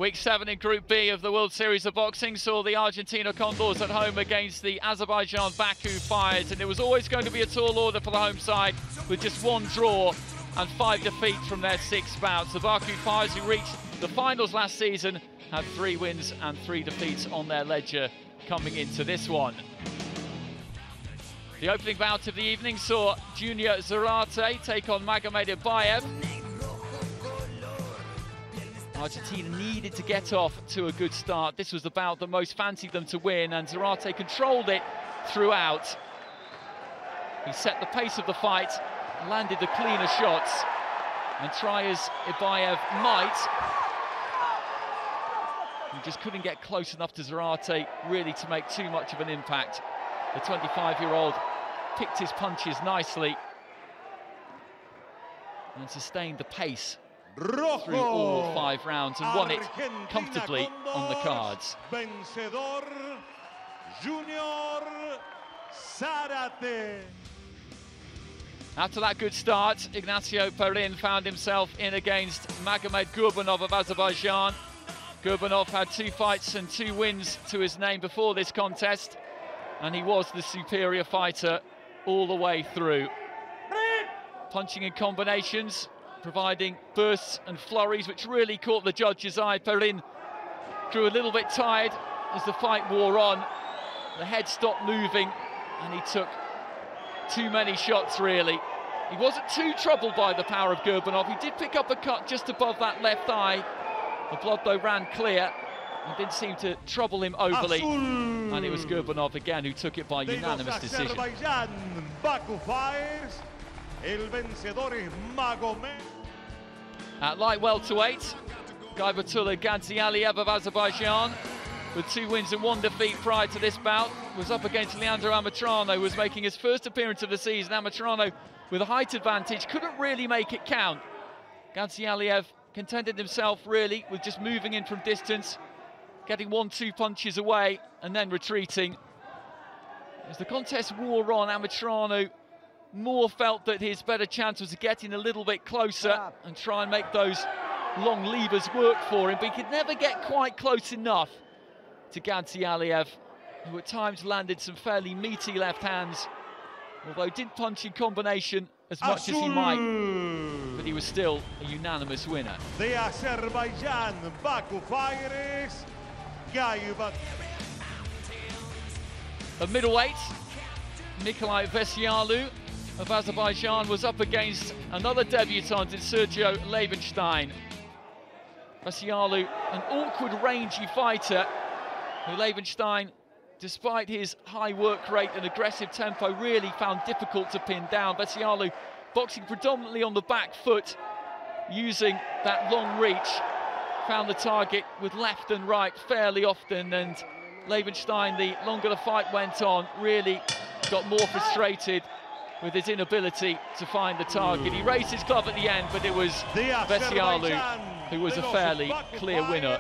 Week 7 in Group B of the World Series of Boxing saw the Argentina Condors at home against the Azerbaijan Baku Fires, and it was always going to be a tall order for the home side with just 1 draw and 5 defeats from their 6 bouts. The Baku Fires, who reached the finals last season, had 3 wins and 3 defeats on their ledger coming into this one. The opening bout of the evening saw Junior Zarate take on Magomedov. Argentina needed to get off to a good start. This was the bout that most fancied them to win, and Zarate controlled it throughout. He set the pace of the fight, landed the cleaner shots, and try as Ibaev might, he just couldn't get close enough to Zarate really to make too much of an impact. The 25-year-old picked his punches nicely and sustained the pace through all 5 rounds and won it comfortably on the cards. Vencedor, Junior Zarate. After that good start, Ignacio found himself in against Magomed Gurbanov of Azerbaijan. Gurbanov had 2 fights and 2 wins to his name before this contest, and he was the superior fighter all the way through. Punching in combinations, providing bursts and flurries which really caught the judge's eye. Perin grew a little bit tired as the fight wore on. The head stopped moving and he took too many shots really. He wasn't too troubled by the power of Gurbanov. He did pick up a cut just above that left eye. The blood though ran clear and didn't seem to trouble him overly. Azul. And it was Gurbanov again who took it by unanimous decision. Azerbaijan Baku Fires. El vencedor es Magomed. At light welterweight, Gaibatullah Ganci Ali of Azerbaijan, with 2 wins and 1 defeat prior to this bout, was up against Leandro Amatrano, who was making his first appearance of the season. Amatrano, with a height advantage, couldn't really make it count. Ganci Aliev contented himself really with just moving in from distance, getting 1-2 punches away and then retreating. As the contest wore on, Amatrano more felt that his better chance was to get in a little bit closer and try and make those long levers work for him, but he could never get quite close enough to Ganci Aliev, who at times landed some fairly meaty left hands, although didn't punch in combination as much as he might, but he was still a unanimous winner. The Azerbaijan Baku Fires. At middleweight, Nikolai Yalu of Azerbaijan was up against another debutant in Sergio Laban. Yalu, an awkward, rangy fighter, who Laban, despite his high work rate and aggressive tempo, really found difficult to pin down. Yalu boxing predominantly on the back foot, using that long reach, found the target with left and right fairly often, and Laban, the longer the fight went on, really got more frustrated with his inability to find the target. He raised his glove at the end, but it was Yalu who was a fairly clear winner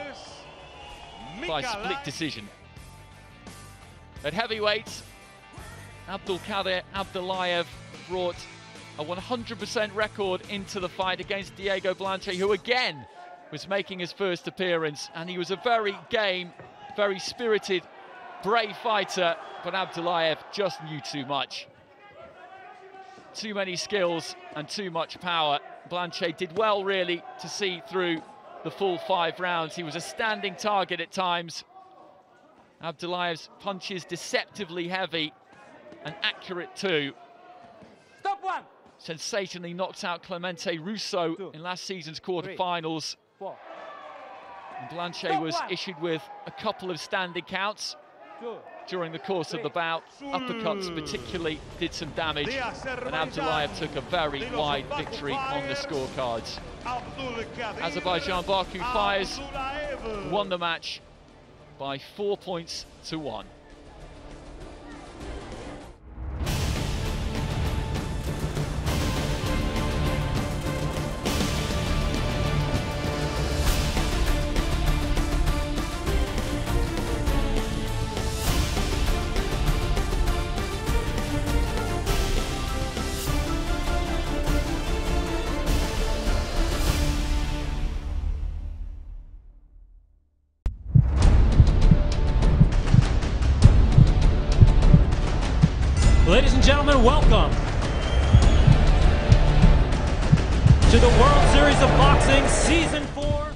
by split decision. At heavyweight, Abdul Qadeer brought a 100% record into the fight against Diego Blanche, who again was making his first appearance, and he was a very game, very spirited, brave fighter, but Abdul just knew too much. Too many skills and too much power. Blanche did well really to see through the full 5 rounds. He was a standing target at times. Abdullah's punches deceptively heavy and accurate too. Stop 1. Sensationally knocked out Clemente Russo in last season's quarterfinals. And Blanche was issued with a couple of standing counts during the course of the bout. Uppercuts particularly did some damage, and Abdul took a very wide victory on the scorecards. Azerbaijan Baku Fires won the match by 4 points to 1. Ladies and gentlemen, welcome to the World Series of Boxing Season 4.